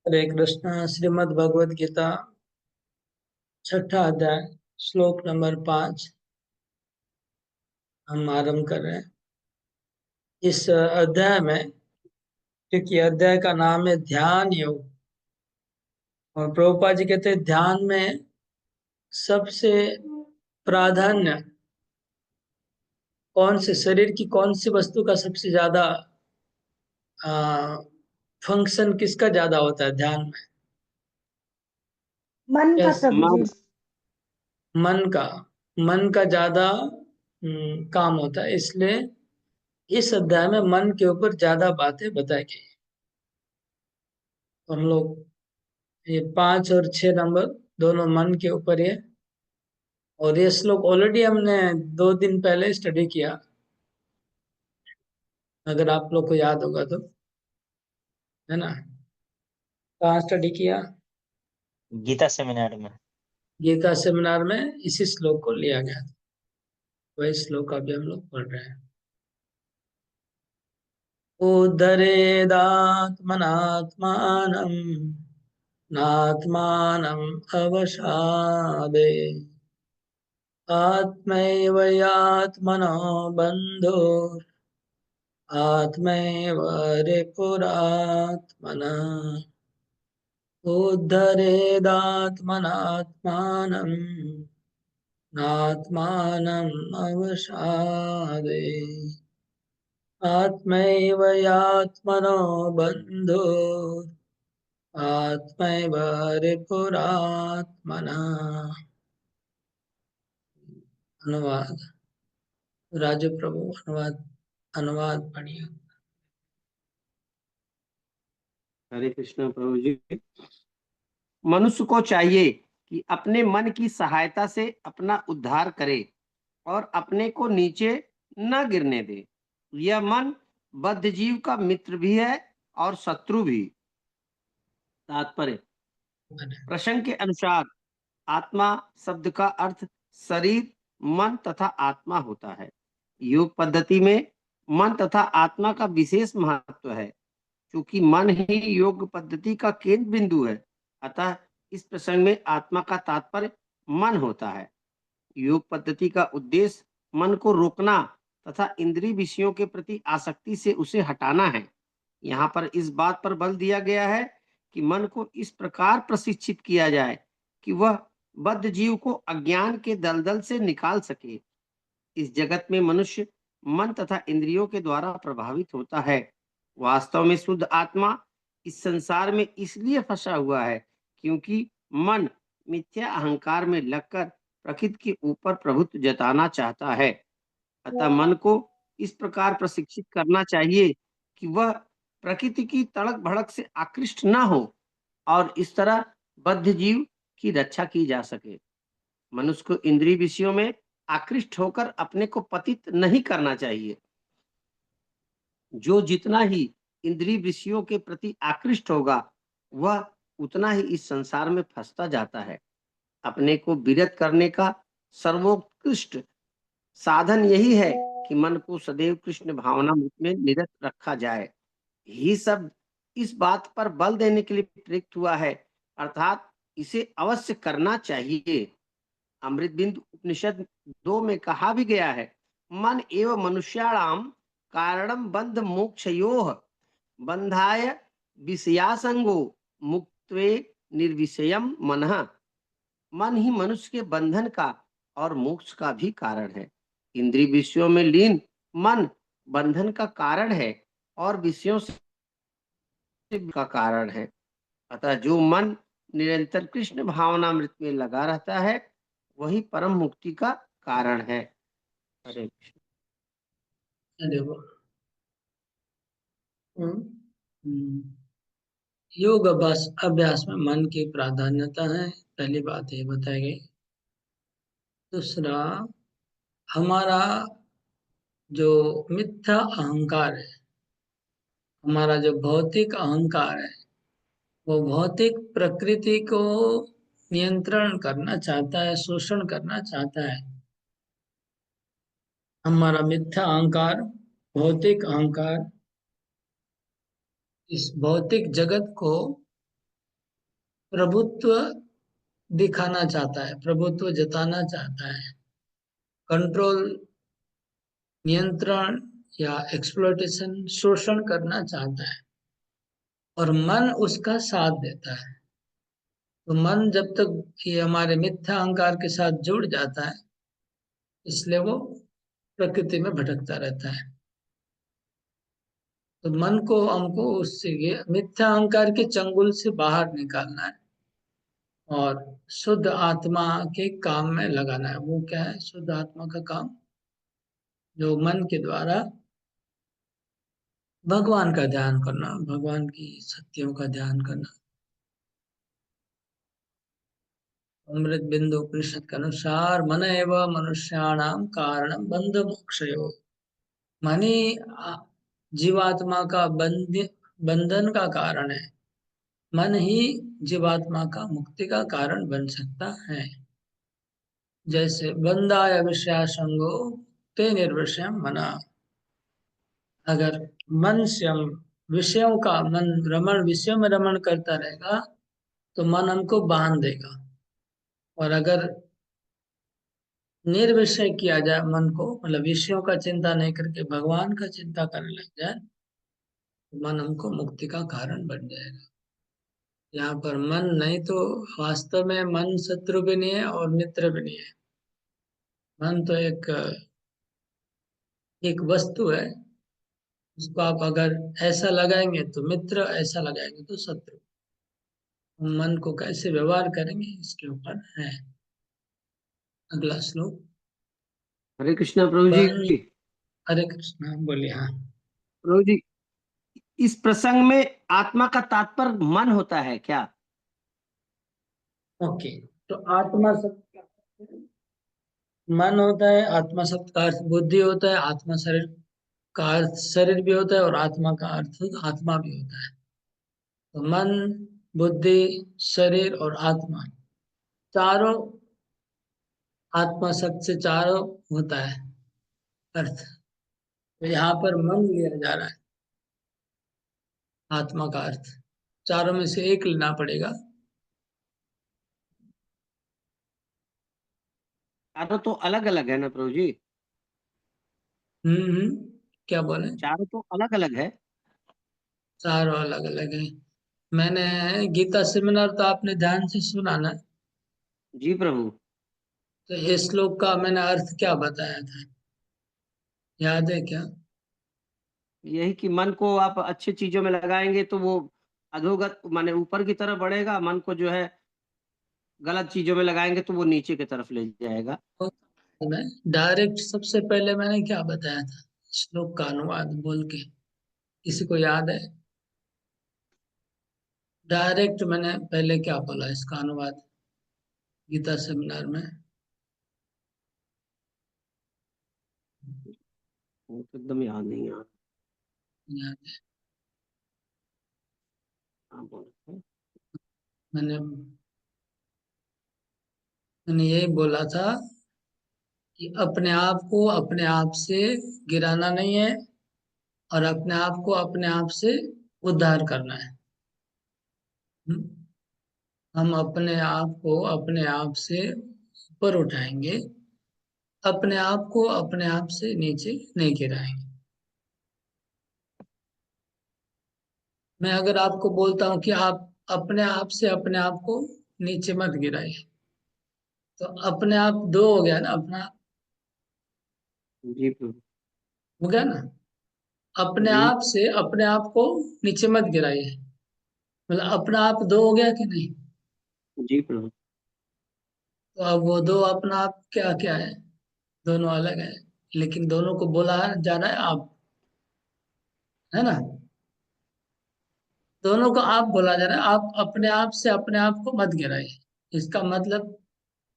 हरे कृष्णा। श्रीमद् भगवद गीता छठा अध्याय श्लोक नंबर 5 हम आरंभ कर रहे हैं। इस अध्याय में, क्योंकि अध्याय का नाम है ध्यान योग, और प्रभुपाद जी कहते हैं ध्यान में सबसे प्राधान्य कौन से शरीर की कौन सी वस्तु का सबसे ज्यादा फंक्शन किसका ज्यादा होता है ध्यान में? मन का यस, प्रभु जी। मन का ज्यादा काम होता है, इसलिए इस अध्याय में मन के ऊपर ज्यादा बातें बताई गई। तो हम लोग ये 5 और 6 नंबर दोनों मन के ऊपर है, और ये श्लोक ऑलरेडी हमने 2 दिन पहले स्टडी किया, अगर आप लोग को याद होगा तो, है ना? कहाँ स्टडी किया? गीता सेमिनार में। गीता सेमिनार में इसी श्लोक को लिया गया था। वही श्लोक अभी हम लोग पढ़ रहे हैं। उद्धरेदात्मनात्मानं नात्मानम् अवसादे आत्मैव यात्मनो बन्धो आत्मैव रिपुरात्मनः उद्धरेदात्मनात्मानं नात्मानम् अवसादे आत्मैव यात्मनो बन्धो आत्मैव रिपुरात्मनः। अनुवाद राजू प्रभु, अनुवाद पढ़िए। हरे कृष्ण प्रभु जी। मनुष्य को चाहिए कि अपने मन की सहायता से अपना उद्धार करे और अपने को नीचे न गिरने दे। यह मन बद्ध जीव का मित्र भी है और शत्रु भी। तात्पर्य: प्रसंग के अनुसार आत्मा शब्द का अर्थ शरीर, मन तथा आत्मा होता है। योग पद्धति में मन तथा आत्मा का विशेष महत्व है, क्योंकि मन ही योग पद्धति का केंद्र बिंदु है। अतः इस प्रसंग में आत्मा का तात्पर्य मन होता है। योग पद्धति का उद्देश्य मन को रोकना तथा इंद्रिय विषयों के प्रति आसक्ति से उसे हटाना है। यहाँ पर इस बात पर बल दिया गया है कि मन को इस प्रकार प्रशिक्षित किया जाए कि वह बद्ध जीव को अज्ञान के दलदल से निकाल सके। इस जगत में मनुष्य मन तथा इंद्रियों के द्वारा प्रभावित होता है। वास्तव में शुद्ध आत्मा इस संसार में इसलिए फंसा हुआ है क्योंकि मन मिथ्या अहंकार में लगकर प्रकृति के ऊपर प्रभुत्व जताना चाहता है। अतः मन को इस प्रकार प्रशिक्षित करना चाहिए कि वह प्रकृति की तड़क भड़क से आकृष्ट न हो और इस तरह बद्ध जीव की रक्षा की जा सके। मनुष्य को इंद्रिय विषयों में आकृष्ट होकर अपने को पतित नहीं करना चाहिए। जो जितना ही इंद्रिय विषयों के प्रति आकृष्ट होगा, वह उतना ही इस संसार में फंसता जाता है। अपने को विरत करने का सर्वोत्कृष्ट साधन यही है कि मन को सदैव कृष्ण भावना में निरत रखा जाए। ही सब इस बात पर बल देने के लिए प्रयुक्त हुआ है, अर्थात इसे अवश्य करना चाहिए। अमृत बिंदु उपनिषद 2 में कहा भी गया है, मन एवं मनुष्याणाम कारणम बंध मोक्षयोः बंधाय विषयासंगो मुक्त्वे निर्विषयम मनः। मन ही मनुष्य के बंधन का और मोक्ष का भी कारण है। इंद्रिय विषयों में लीन मन बंधन का कारण है और विषयों से का कारण है। अतः जो मन निरंतर कृष्ण भावनामृत में लगा रहता है, वही परम मुक्ति का कारण है। हरे कृष्ण। देखो, योग अभ्यास अभ्यास में मन की प्राधान्यता है, पहली बात ये बताई गई। दूसरा, हमारा जो मिथ्या अहंकार है, हमारा जो भौतिक अहंकार है, वो भौतिक प्रकृति को नियंत्रण करना चाहता है, शोषण करना चाहता है। हमारा मिथ्या अहंकार, भौतिक अहंकार, इस भौतिक जगत को प्रभुत्व दिखाना चाहता है, प्रभुत्व जताना चाहता है, कंट्रोल, नियंत्रण या एक्सप्लॉइटेशन, शोषण करना चाहता है, और मन उसका साथ देता है। तो मन जब तक ये हमारे मिथ्या अहंकार के साथ जुड़ जाता है, इसलिए वो प्रकृति में भटकता रहता है। तो मन को हमको उससे ये मिथ्या अहंकार के चंगुल से बाहर निकालना है और शुद्ध आत्मा के काम में लगाना है। वो क्या है शुद्ध आत्मा का काम? जो मन के द्वारा भगवान का ध्यान करना, भगवान की शक्तियों का ध्यान करना। अमृत बिंदु उपनिषद के अनुसार मन एवं मनुष्याणाम कारणम बंध मोक्षयो। मानी जीवात्मा का बंधन का कारण है। मन ही जीवात्मा का मुक्ति का कारण बन सकता है। जैसे बंधाय विषयासंगो ते निर्विषयम मना। अगर मन से हम विषयों का मन रमण विषयों में रमण करता रहेगा तो मन हमको बांध देगा। और अगर निर्विषय किया जाए मन को, मतलब विषयों का चिंता नहीं करके भगवान का चिंता करने लग जाए, तो मन हमको मुक्ति का कारण बन जाएगा। यहाँ पर मन नहीं तो वास्तव में मन शत्रु भी नहीं है और मित्र भी नहीं है। मन तो एक वस्तु है। उसको आप अगर ऐसा लगाएंगे तो मित्र, ऐसा लगाएंगे तो शत्रु। हम मन को कैसे व्यवहार करेंगे इसके ऊपर है। अगला श्लोक। हरे कृष्णा प्रभु जी। बन हरे कृष्णा बोलिए। हाँ, प्रभु जी, इस प्रसंग में आत्मा का तात्पर्य मन होता है क्या? ओके। तो आत्मा शब्द का अर्थ मन होता है, आत्मा शब्द का अर्थ बुद्धि होता है, आत्मा शरीर का अर्थ शरीर भी होता है, और आत्मा का अर्थ आत्मा भी होता है। तो मन, बुद्धि, शरीर और आत्मा, चारों, आत्मा शब्द से चारों होता है अर्थ। तो यहाँ पर मन लिया जा रहा है, आत्मा का अर्थ। चारों में से एक लेना पड़ेगा। चारों तो अलग अलग है ना प्रभु जी? क्या बोले? चारों तो अलग अलग है। चारों अलग अलग है। मैंने गीता सेमिनार तो आपने ध्यान से सुना ना? जी प्रभु। तो इस श्लोक का मैंने अर्थ क्या बताया था, याद है क्या? यही कि मन को आप अच्छी चीजों में लगाएंगे तो वो अधोगत माने ऊपर की तरफ बढ़ेगा, मन को जो है गलत चीजों में लगाएंगे तो वो नीचे की तरफ ले जाएगा। तो मैं डायरेक्ट सबसे पहले मैंने क्या बताया था श्लोक का अनुवाद बोल के, किसी को याद है? डायरेक्ट मैंने पहले क्या बोला इसका अनुवाद गीता सेमिनार में? वो तो एकदम याद नहीं आ याद है? रहा, बोल। मैंने मैंने यही बोला था कि अपने आप को अपने आप से गिराना नहीं है, और अपने आप को अपने आप से उद्धार करना है। हम्म? हम अपने आप को अपने आप से ऊपर उठाएंगे, अपने आप को अपने आप से नीचे नहीं गिराएंगे। मैं अगर आपको बोलता हूँ कि आप अपने आप से अपने आप को नीचे मत गिराइए, तो अपने आप दो हो गया ना, अपना जी प्रभु। हो गया ना। अपने जी। आप से अपने आप को नीचे मत गिराइए, मतलब अपना आप दो हो गया कि नहीं? जी प्रभु। तो अब वो दो अपना आप क्या क्या है? दोनों अलग है, लेकिन दोनों को बोला जा रहा है आप, है ना? दोनों को आप बोला जा रहा है। आप अपने आप से अपने आप को मत गिराइए, इसका मतलब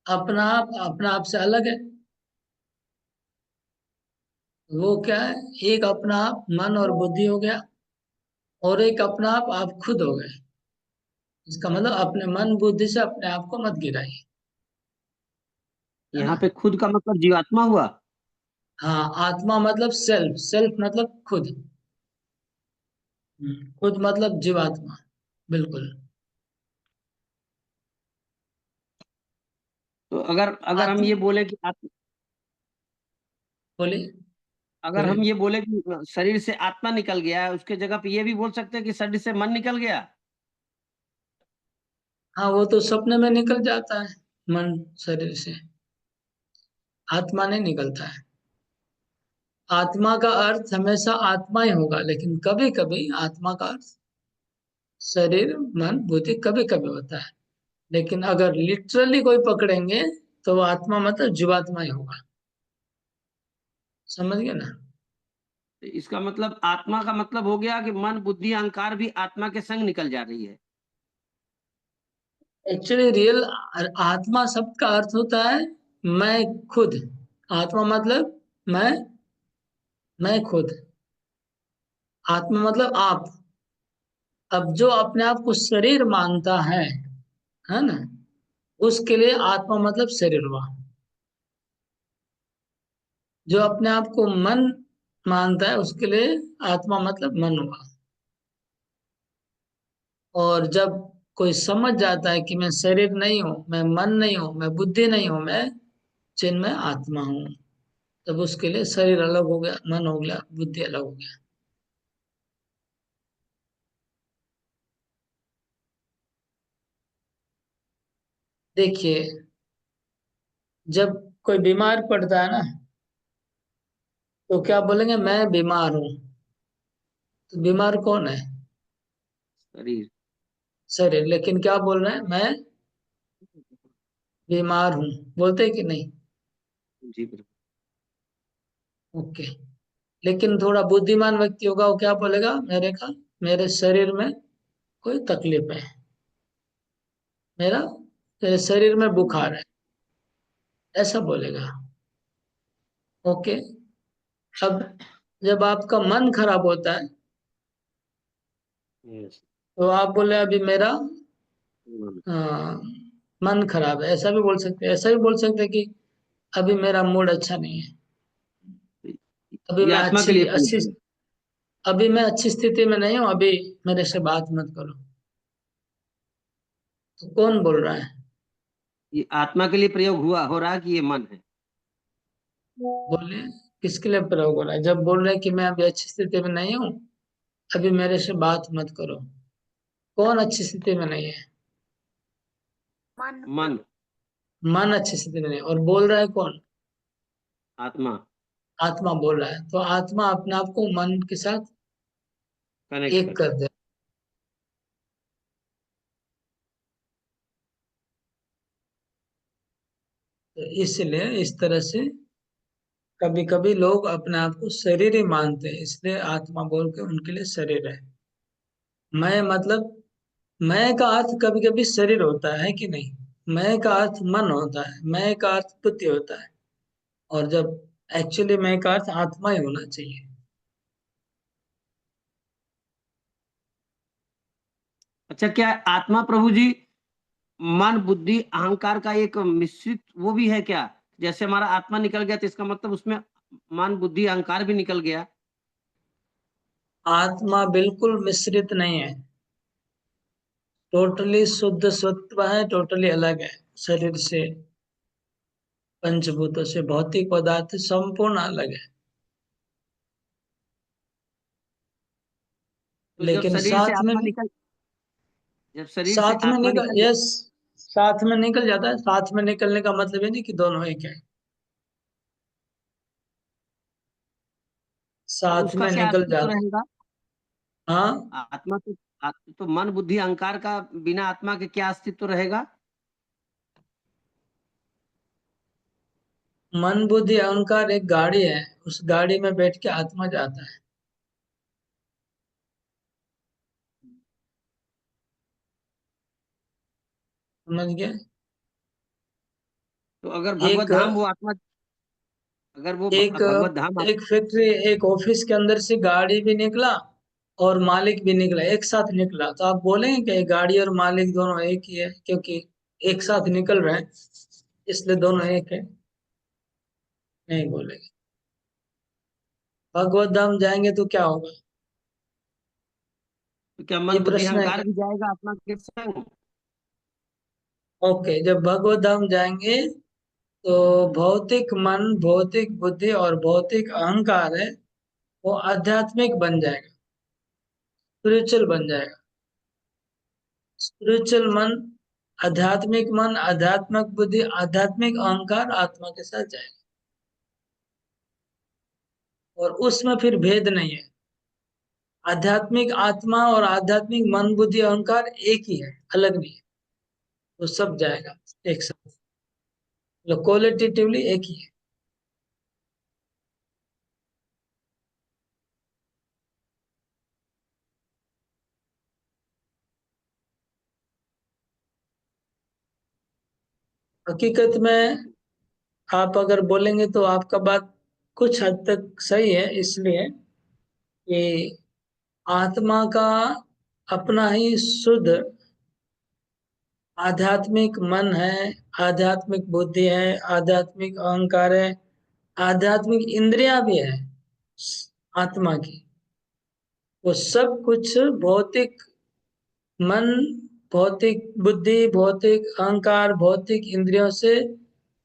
अपना आप से अलग है। वो क्या है? एक अपना आप मन और बुद्धि हो गया, और एक अपना आप खुद हो गए। इसका मतलब अपने मन बुद्धि से अपने आप को मत गिराइए, है यहाँ ना? पे खुद का मतलब जीवात्मा हुआ। हाँ, आत्मा मतलब सेल्फ, सेल्फ मतलब खुद। खुद मतलब जीवात्मा, बिल्कुल। अगर अगर हम आत्मा ये बोले कि बोलिए अगर बोलिए। हम ये बोले कि शरीर से आत्मा निकल गया है, उसके जगह पे ये भी बोल सकते हैं कि शरीर से मन निकल गया। हाँ, वो तो सपने में निकल जाता है मन शरीर से, आत्मा नहीं निकलता है। आत्मा का अर्थ हमेशा आत्मा ही होगा, लेकिन कभी कभी आत्मा का अर्थ शरीर मन बुद्धि कभी कभी होता है। लेकिन अगर लिटरली कोई पकड़ेंगे तो वो आत्मा मतलब जीवात्मा ही होगा। समझ गए ना? तो इसका मतलब आत्मा का मतलब हो गया कि मन बुद्धि अहंकार भी आत्मा के संग निकल जा रही है। एक्चुअली रियल आत्मा शब्द का अर्थ होता है मैं खुद। आत्मा मतलब मैं मैं खुद। आत्मा मतलब आप। अब जो अपने आप को शरीर मानता है ना, उसके लिए आत्मा मतलब शरीर हुआ। जो अपने आप को मन मानता है उसके लिए आत्मा मतलब मन हुआ। और जब कोई समझ जाता है कि मैं शरीर नहीं हूँ, मैं मन नहीं हूँ, मैं बुद्धि नहीं हूँ, मैं चिन्मय आत्मा हूँ, तब उसके लिए शरीर अलग हो गया, मन हो गया, बुद्धि अलग हो गया। देखिए, जब कोई बीमार पड़ता है ना, तो क्या बोलेंगे? मैं बीमार हूँ। तो बीमार कौन है? शरीर। शरीर। लेकिन क्या बोल रहे हैं? मैं बीमार हूँ। बोलते हैं कि नहीं? जी बिल्कुल। ओके। लेकिन थोड़ा बुद्धिमान व्यक्ति होगा, वो क्या बोलेगा? मेरे शरीर में कोई तकलीफ है, मेरा मेरे शरीर में बुखार है, ऐसा बोलेगा। ओके। अब जब आपका मन खराब होता है, यस। तो आप बोले अभी मेरा अ, मन खराब है, ऐसा भी बोल सकते हैं। ऐसा भी बोल सकते हैं कि अभी मेरा मूड अच्छा नहीं है, अभी ये मैं आत्मा के लिए प्रयोग अच्छी हुआ। अभी मैं अच्छी स्थिति में नहीं हूँ, अभी मेरे से बात मत करो। तो कौन बोल रहा है? ये आत्मा के लिए प्रयोग हुआ हो रहा है कि ये मन है। बोलिए, किसके लिए प्रयोग हो रहा है? जब बोल रहे हैं कि मैं अभी अच्छी स्थिति में नहीं हूँ, अभी मेरे से बात मत करो, कौन अच्छी स्थिति में नहीं है? मन। मन अच्छी स्थिति में नहीं, और बोल रहा है कौन? आत्मा। आत्मा बोल रहा है। तो आत्मा अपने आप को मन के साथ कनेक्ट एक कर। कर दे। तो इसलिए इस तरह से कभी कभी लोग अपने आप को शरीर ही मानते हैं, इसलिए आत्मा बोल के उनके लिए शरीर है। मैं मतलब मैं का अर्थ कभी कभी शरीर होता है कि नहीं? मैं का अर्थ मन होता है, मैं का अर्थ बुद्धि होता है, और जब एक्चुअली मैं का अर्थ आत्मा ही होना चाहिए। अच्छा, क्या आत्मा प्रभु जी मन बुद्धि अहंकार का एक मिश्रित वो भी है क्या? जैसे हमारा आत्मा निकल गया तो इसका मतलब उसमें मन बुद्धि अहंकार भी निकल गया। आत्मा बिल्कुल मिश्रित नहीं है, टोटली शुद्ध सत्व है, टोटली अलग है शरीर से, पंचभूतों से, भौतिक पदार्थ से संपूर्ण अलग है। तो लेकिन साथ में भी जब शरीर से आत्मा निकल यस, साथ में निकल जाता है। साथ में निकलने का मतलब ये नहीं कि दोनों एक है, तो साथ उसका में क्या निकल अस्तित्व जाता। रहेगा? हाँ, आत्मा तो तो मन बुद्धि अहंकार का बिना आत्मा के क्या अस्तित्व रहेगा? मन बुद्धि अहंकार एक गाड़ी है, उस गाड़ी में बैठ के आत्मा जाता है। समझ गए? तो अगर भगवत एक धाम वो आत्मा, अगर वो एक भगवत धाम एक फैक्ट्री, एक ऑफिस के अंदर से गाड़ी भी निकला और मालिक भी निकला, एक साथ निकला, तो आप बोलेंगे कि गाड़ी और मालिक दोनों एक ही है, क्योंकि एक साथ निकल रहे हैं इसलिए दोनों एक है? नहीं बोलेंगे। भगवत धाम जाएंगे तो क्या होगा? तो क्या ये मन बुद्धि प्रश्न है अहंकार क्या? भी जाएगा आत्मा के संग? ओके, जब भगवत धाम जाएंगे तो भौतिक मन, भौतिक बुद्धि और भौतिक अहंकार है, वो आध्यात्मिक बन जाएगा, स्पिरिचुअल बन जाएगा। स्पिरिचुअल मन, आध्यात्मिक बुद्धि, आध्यात्मिक अहंकार आत्मा के साथ जाएगा, और उसमें फिर भेद नहीं है। आध्यात्मिक आत्मा और आध्यात्मिक मन बुद्धि अहंकार एक ही है, अलग नहीं है। तो सब जाएगा एक साथ, मतलब क्वालिटेटिवली एक ही है। हकीकत में आप अगर बोलेंगे तो आपका बात कुछ हद तक सही है, इसलिए कि आत्मा का अपना ही शुद्ध आध्यात्मिक मन है, आध्यात्मिक बुद्धि है, आध्यात्मिक अहंकार है, आध्यात्मिक इंद्रियां भी है आत्मा की। वो सब कुछ भौतिक मन, भौतिक बुद्धि, भौतिक अहंकार, भौतिक इंद्रियों से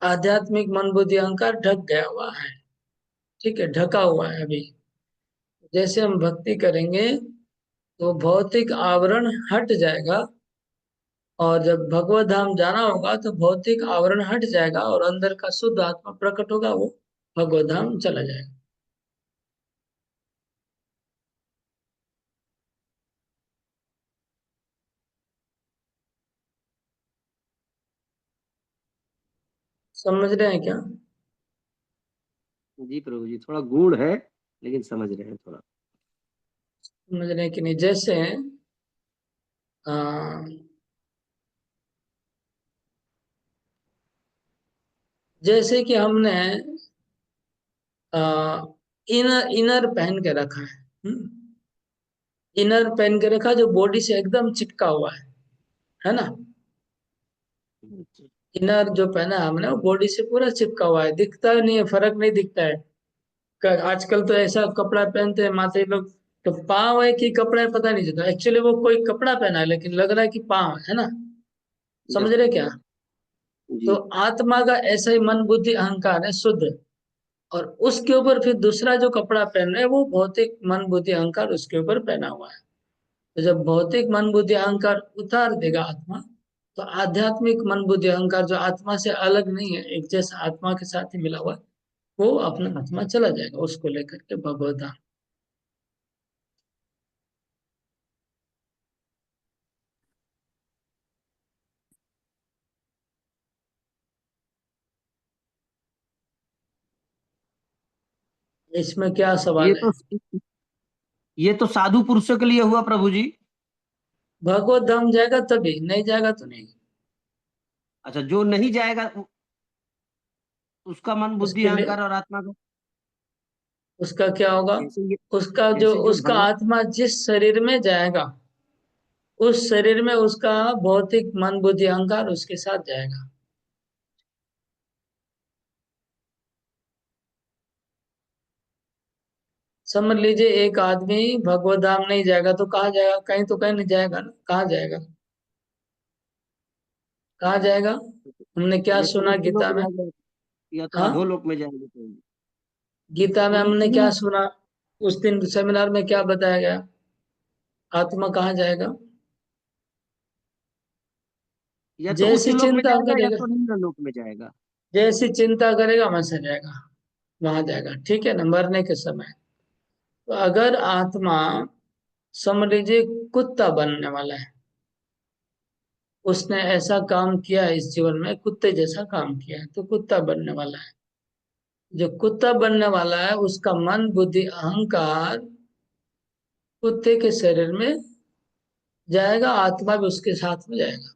आध्यात्मिक मन बुद्धि अहंकार ढक गया हुआ है। ठीक है, ढका हुआ है अभी। जैसे हम भक्ति करेंगे तो भौतिक आवरण हट जाएगा, और जब भगवत धाम जाना होगा तो भौतिक आवरण हट जाएगा और अंदर का शुद्ध आत्मा प्रकट होगा, वो भगवत धाम चला जाएगा। समझ रहे हैं क्या? जी प्रभु जी, थोड़ा गूढ़ है लेकिन समझ रहे हैं थोड़ा। समझ रहे हैं कि नहीं? जैसे आ, जैसे कि हमने इनर इनर पहन के रखा है, इनर पहन के रखा जो बॉडी से एकदम चिपका हुआ है ना? इनर जो पहना है हमने वो बॉडी से पूरा चिपका हुआ है, दिखता नहीं है, फर्क नहीं दिखता है। आजकल तो ऐसा कपड़ा पहनते हैं माते लोग, तो पाँव है कि कपड़ा है पता नहीं चलता, एक्चुअली वो कोई कपड़ा पहना है लेकिन लग रहा है कि पाँव है ना? समझ रहे जस्ट क्या? तो जी। आत्मा का ऐसा ही मन बुद्धि अहंकार है शुद्ध, और उसके ऊपर फिर दूसरा जो कपड़ा पहन रहे हैं वो भौतिक मन बुद्धि अहंकार उसके ऊपर पहना हुआ है। तो जब भौतिक मन बुद्धि अहंकार उतार देगा आत्मा, तो आध्यात्मिक मन बुद्धि अहंकार जो आत्मा से अलग नहीं है, एक जैसा आत्मा के साथ ही मिला हुआ है, वो अपना आत्मा चला जाएगा उसको लेकर के भगवत धाम। इसमें क्या ये सवाल है? तो ये तो साधु पुरुषों के लिए हुआ प्रभु जी। भगवत धाम जाएगा तभी, नहीं जाएगा तो नहीं। अच्छा, जो नहीं जाएगा उसका मन बुद्धि उसके लिए अहंकार और आत्मा का। उसका क्या होगा? जैसे ये जो उसका भगवान। आत्मा जिस शरीर में जाएगा, उस शरीर में उसका भौतिक मन बुद्धि अहंकार उसके साथ जाएगा। समझ लीजिए एक आदमी भगवत धाम नहीं जाएगा तो कहाँ जाएगा? कहीं तो कहीं नहीं जाएगा ना, कहाँ जाएगा? कहाँ जाएगा? हमने क्या या तो सुना उच्च लोक गीता में? जाएगा या तो हाँ, अधोलोक में जाएंगे प्रभु जी। गीता में बोलिए हमने क्या तीन। सुना? उस दिन सेमिनार में क्या बताया गया? आत्मा कहाँ जाएगा? या तो उच्च जैसी लोक में चिंता जाएगा या करेगा, तो निम्न लोक में जाएगा। जैसी चिंता करेगा वैसे जाएगा, वहां जाएगा। ठीक है ना? मरने के समय तो अगर आत्मा, समझ लीजिए कुत्ता बनने वाला है, उसने ऐसा काम किया है इस जीवन में, कुत्ते जैसा काम किया है, तो कुत्ता बनने वाला है। जो कुत्ता बनने वाला है उसका मन बुद्धि अहंकार कुत्ते के शरीर में जाएगा, आत्मा भी उसके साथ में जाएगा।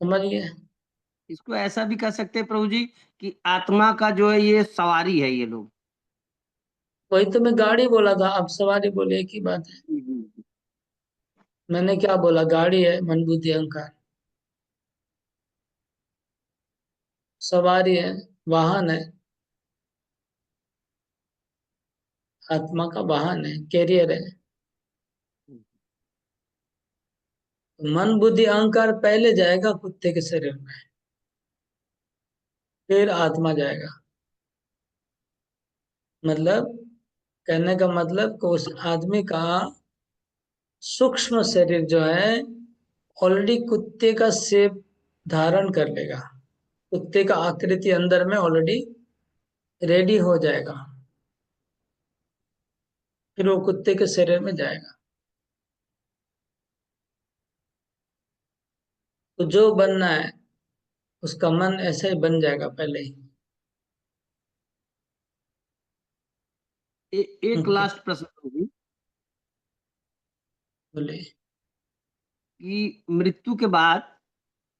समझ गए? इसको ऐसा भी कह सकते हैं प्रभु जी कि आत्मा का जो है ये सवारी है ये लोग। वही तो मैं गाड़ी बोला था, अब सवारी बोले एक ही बात है। जी, जी। मैंने क्या बोला? गाड़ी है मन बुद्धि अहंकार, सवारी है, वाहन है, आत्मा का वाहन है, कैरियर है। मन बुद्धि अहंकार पहले जाएगा कुत्ते के शरीर में, फिर आत्मा जाएगा। मतलब कहने का मतलब कि उस आदमी का सूक्ष्म शरीर जो है ऑलरेडी कुत्ते का शेप धारण कर लेगा, कुत्ते का आकृति अंदर में ऑलरेडी रेडी हो जाएगा, फिर वो कुत्ते के शरीर में जाएगा। तो जो बनना है उसका मन ऐसे ही बन जाएगा पहले ही। एक ओके, लास्ट प्रश्न होगी बोलिए। कि मृत्यु के बाद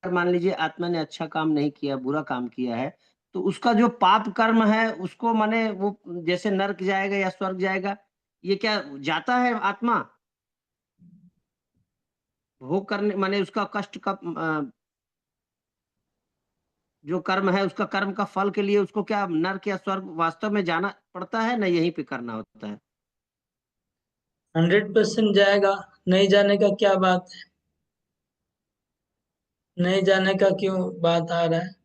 अगर मान लीजिए आत्मा ने अच्छा काम नहीं किया, बुरा काम किया है, तो उसका जो पाप कर्म है उसको माने वो जैसे नरक जाएगा या स्वर्ग जाएगा, ये क्या जाता है आत्मा भोग करने, माने उसका कष्ट का जो कर्म है उसका कर्म का फल के लिए उसको क्या नरक या स्वर्ग वास्तव में जाना पड़ता है ना, यहीं पे करना होता है? 100% जाएगा, नहीं जाने का क्या बात है, नहीं जाने का क्यों बात आ रहा है?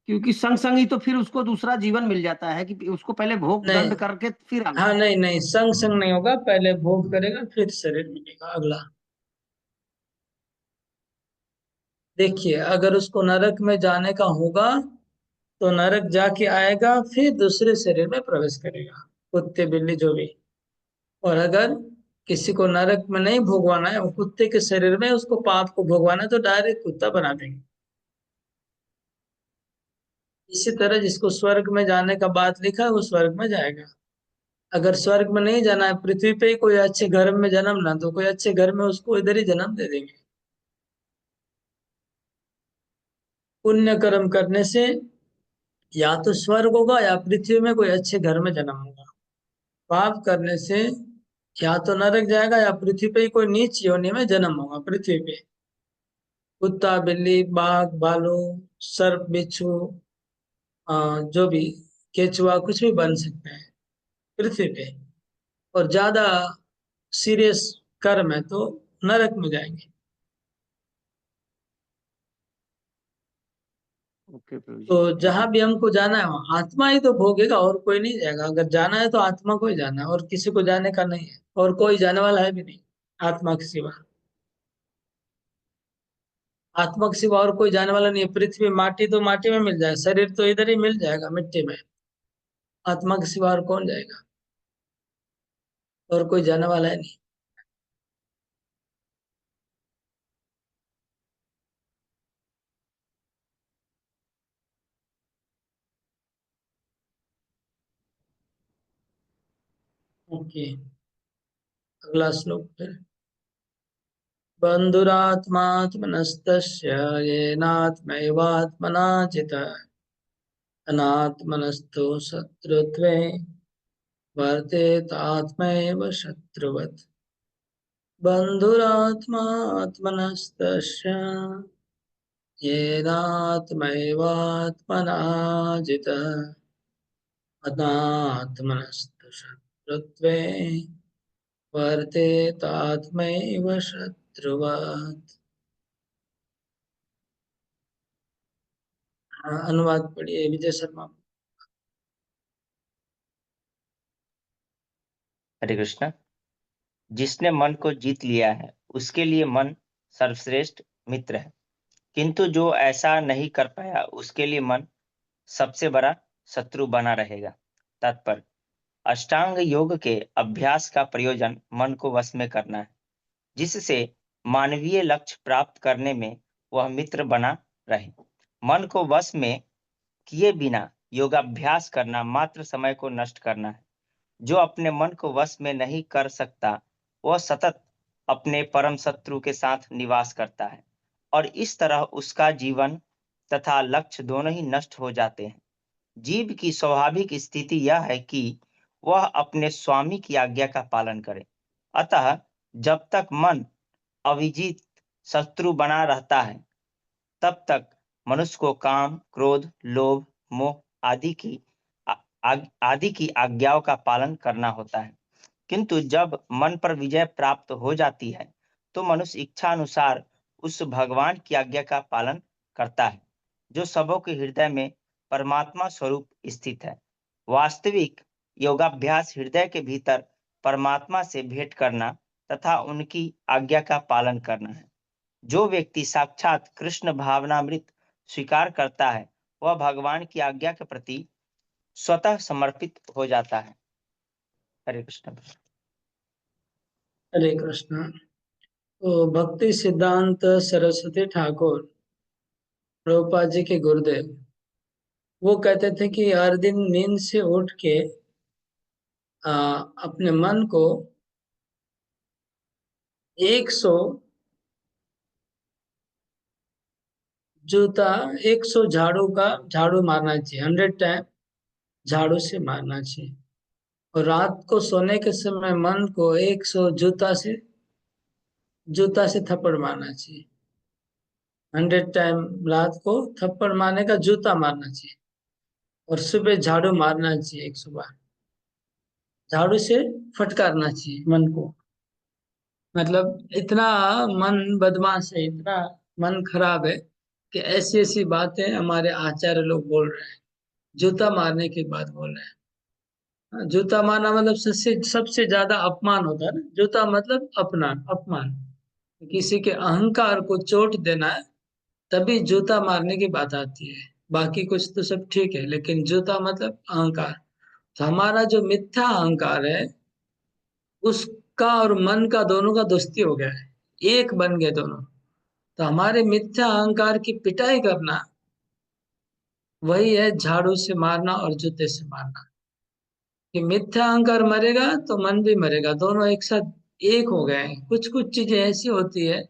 क्योंकि संग संग ही तो फिर उसको दूसरा जीवन मिल जाता है कि उसको पहले भोग नहीं, दंड करके फिर आना। हाँ, नहीं नहीं, संग संग नहीं होगा, पहले भोग करेगा फिर शरीर मिलेगा अगला। देखिए, अगर उसको नरक में जाने का होगा तो नरक जाके आएगा, फिर दूसरे शरीर में प्रवेश करेगा, कुत्ते बिल्ली जो भी। और अगर किसी को नरक में नहीं भोगवाना है, वो कुत्ते के शरीर में उसको पाप को भोगवाना है, तो डायरेक्ट कुत्ता बना देंगे। इसी तरह जिसको स्वर्ग में जाने का बात लिखा है वो स्वर्ग में जाएगा। अगर स्वर्ग में नहीं जाना है, पृथ्वी पे ही कोई अच्छे घर में जन्म ना, तो कोई अच्छे घर में उसको इधर ही जन्म दे देंगे। पुण्य कर्म करने से या तो स्वर्ग होगा या पृथ्वी में कोई अच्छे घर में जन्म होगा। पाप करने से या तो नरक जाएगा या पृथ्वी पे ही कोई नीच योनि में जन्म होगा, पृथ्वी पे। कुत्ता बिल्ली बाघ भालू सर्प बिच्छू, जो भी केचुआ कुछ भी बन सकता है पृथ्वी पे। और ज्यादा सीरियस कर्म है तो नरक में जाएंगे। ओके प्रभु तो जी, थैंक जहां यू। भी हमको जाना है वहां आत्मा ही तो भोगेगा, और कोई नहीं जाएगा। अगर जाना है तो आत्मा को ही जाना है, और किसी को जाने का नहीं है, और कोई जाने वाला है भी नहीं आत्मा के सिवा। आत्मा के सिवा और कोई जाने वाला नहीं है। पृथ्वी माटी तो माटी में मिल जाए, शरीर तो इधर ही मिल जाएगा मिट्टी में। आत्मा के सिवा और कौन जाएगा, और कोई जाने वाला है नहीं। ओके, अगला श्लोक फिर। बन्धुरात्मात्मनस्तस्य येनात्मैवात्मना जितः अनात्मनस्तु शत्रुत्वे वर्तेतात्मैव शत्रुवत्। बन्धुरात्मात्मनस्तस्य येनात्मैवात्मना जितः अनात्मनस्तु शत्रुत्वे वर्तेतात्मैव शत्रुवत्। अनुवाद पढ़िए विजय शर्मा। हरे कृष्ण। जिसने मन को जीत लिया है उसके लिए मन सर्वश्रेष्ठ मित्र है, किंतु जो ऐसा नहीं कर पाया उसके लिए मन सबसे बड़ा शत्रु बना रहेगा। तात्पर्य: अष्टांग योग के अभ्यास का प्रयोजन मन को वश में करना है, जिससे मानवीय लक्ष्य प्राप्त करने में वह मित्र बना रहे। मन को वश में किए बिना योगाभ्यास करना मात्र समय को नष्ट करना है। जो अपने मन को वश में नहीं कर सकता वह सतत अपने परम शत्रु के साथ निवास करता है, और इस तरह उसका जीवन तथा लक्ष्य दोनों ही नष्ट हो जाते हैं। जीव की स्वाभाविक स्थिति यह है कि वह अपने स्वामी की आज्ञा का पालन करे। अतः जब तक मन अविजित शत्रु बना रहता है तब तक मनुष्य को काम, क्रोध, लोभ, मोह आदि की आज्ञाओं का पालन करना होता है। किंतु जब मन पर विजय प्राप्त हो जाती है तो मनुष्य इच्छा अनुसार उस भगवान की आज्ञा का पालन करता है जो सबों के हृदय में परमात्मा स्वरूप स्थित है। वास्तविक योगाभ्यास हृदय के भीतर परमात्मा से भेंट करना तथा उनकी आज्ञा का पालन करना है। जो व्यक्ति साक्षात कृष्ण भावनामृत स्वीकार करता है वह भगवान की आज्ञा के प्रति स्वतः समर्पित हो जाता है। हरे कृष्ण। हरे कृष्ण। तो भक्ति सिद्धांत सरस्वती ठाकुर प्रभुपाद जी के गुरुदेव वो कहते थे कि हर दिन नींद से उठ के अपने मन को 100 जूता 100 झाड़ू मारना चाहिए। 100 टाइम झाड़ू से मारना चाहिए। और रात को सोने के समय मन को 100 जूता से थप्पड़ मारना चाहिए। 100 टाइम रात को थप्पड़ मारने का जूता मारना चाहिए। और सुबह झाड़ू मारना चाहिए 100 बार। झाड़ू से फटकारना चाहिए मन को। मतलब इतना मन बदमाश है, इतना मन खराब है कि ऐसी ऐसी बातें हमारे आचार्य लोग बोल रहे हैं। जूता मारने की बात बोल रहे हैं। हाँ, जूता मारना मतलब सबसे सबसे ज्यादा अपमान होता है ना। जूता मतलब अपमान। किसी के अहंकार को चोट देना है तभी जूता मारने की बात आती है। बाकी कुछ तो सब ठीक है, लेकिन जूता मतलब अहंकार। तो हमारा जो मिथ्या अहंकार है उसका और मन का दोनों का दोस्ती हो गया है। एक बन गए दोनों। तो हमारे मिथ्या अहंकार की पिटाई करना वही है झाड़ू से मारना और जूते से मारना। कि मिथ्या अहंकार मरेगा तो मन भी मरेगा, दोनों एक साथ एक हो गए हैं। कुछ कुछ चीजें ऐसी होती है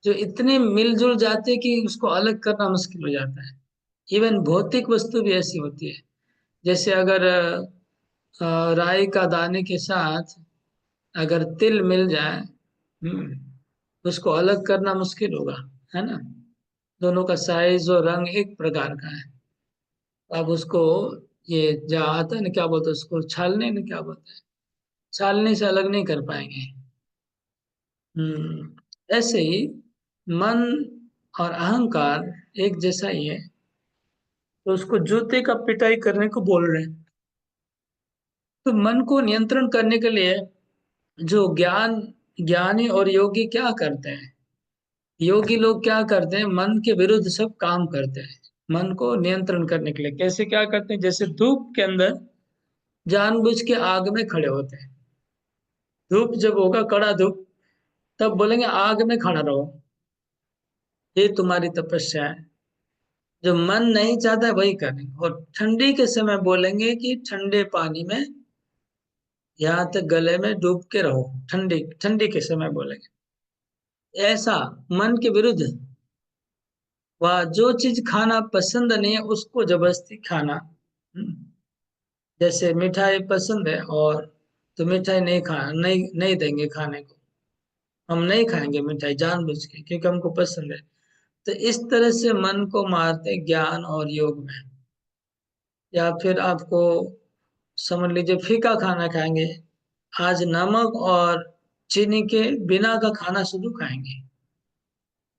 जो इतने मिलजुल जाते हैं कि उसको अलग करना मुश्किल हो जाता है। इवन भौतिक वस्तु भी ऐसी होती है। जैसे अगर राई का दाने के साथ अगर तिल मिल जाए, उसको अलग करना मुश्किल होगा, है ना। दोनों का साइज और रंग एक प्रकार का है। अब उसको ये जो आता है ना, क्या बोलते हैं उसको, छालने में क्या बोलते हैं, छालने से अलग नहीं कर पाएंगे। ऐसे ही मन और अहंकार एक जैसा ही है। तो उसको जूते का पिटाई करने को बोल रहे हैं। तो मन को नियंत्रण करने के लिए जो ज्ञानी और योगी क्या करते हैं, योगी लोग क्या करते हैं, मन के विरुद्ध सब काम करते हैं। मन को नियंत्रण करने के लिए कैसे क्या करते हैं, जैसे धूप के अंदर जानबूझ के आग में खड़े होते हैं। धूप जब होगा कड़ा धूप, तब बोलेंगे आग में खड़ा रहो, ये तुम्हारी तपस्या है। जो मन नहीं चाहता है वही करेंगे। और ठंडी के समय बोलेंगे कि ठंडे पानी में यहाँ तक गले में डूब के रहो, ठंडी ठंडी के समय बोलेंगे। ऐसा मन के विरुद्ध। वह जो चीज खाना पसंद नहीं है उसको जबरदस्ती खाना। जैसे मिठाई पसंद है और तो मिठाई नहीं देंगे खाने को। हम नहीं खाएंगे मिठाई जानबूझ के क्योंकि हमको पसंद है। तो इस तरह से मन को मारते ज्ञान और योग में। या फिर आपको समझ लीजिए फीका खाना खाएंगे, आज नमक और चीनी के बिना का खाना शुरू खाएंगे,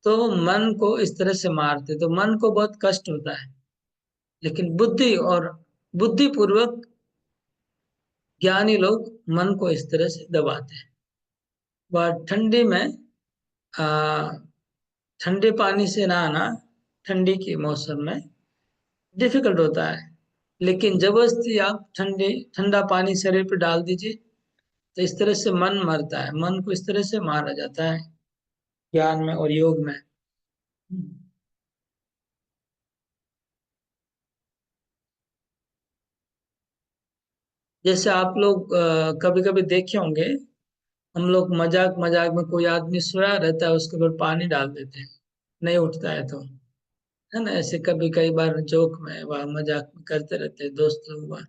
तो मन को इस तरह से मारते। तो मन को बहुत कष्ट होता है, लेकिन बुद्धिपूर्वक ज्ञानी लोग मन को इस तरह से दबाते हैं। वह ठंडी में आ, ठंडे पानी से नहाना ठंडी के मौसम में डिफिकल्ट होता है। लेकिन जबरदस्ती आप ठंडा पानी शरीर पर डाल दीजिए, तो इस तरह से मन मरता है। मन को इस तरह से मारा जाता है ज्ञान में और योग में। जैसे आप लोग कभी कभी देखे होंगे, हम लोग मजाक मजाक में कोई आदमी सोया रहता है उसके ऊपर पानी डाल देते हैं, नहीं उठता है तो, है ना। ऐसे कभी कई बार जोक में वह मजाक में करते रहते हैं दोस्त लोग। वह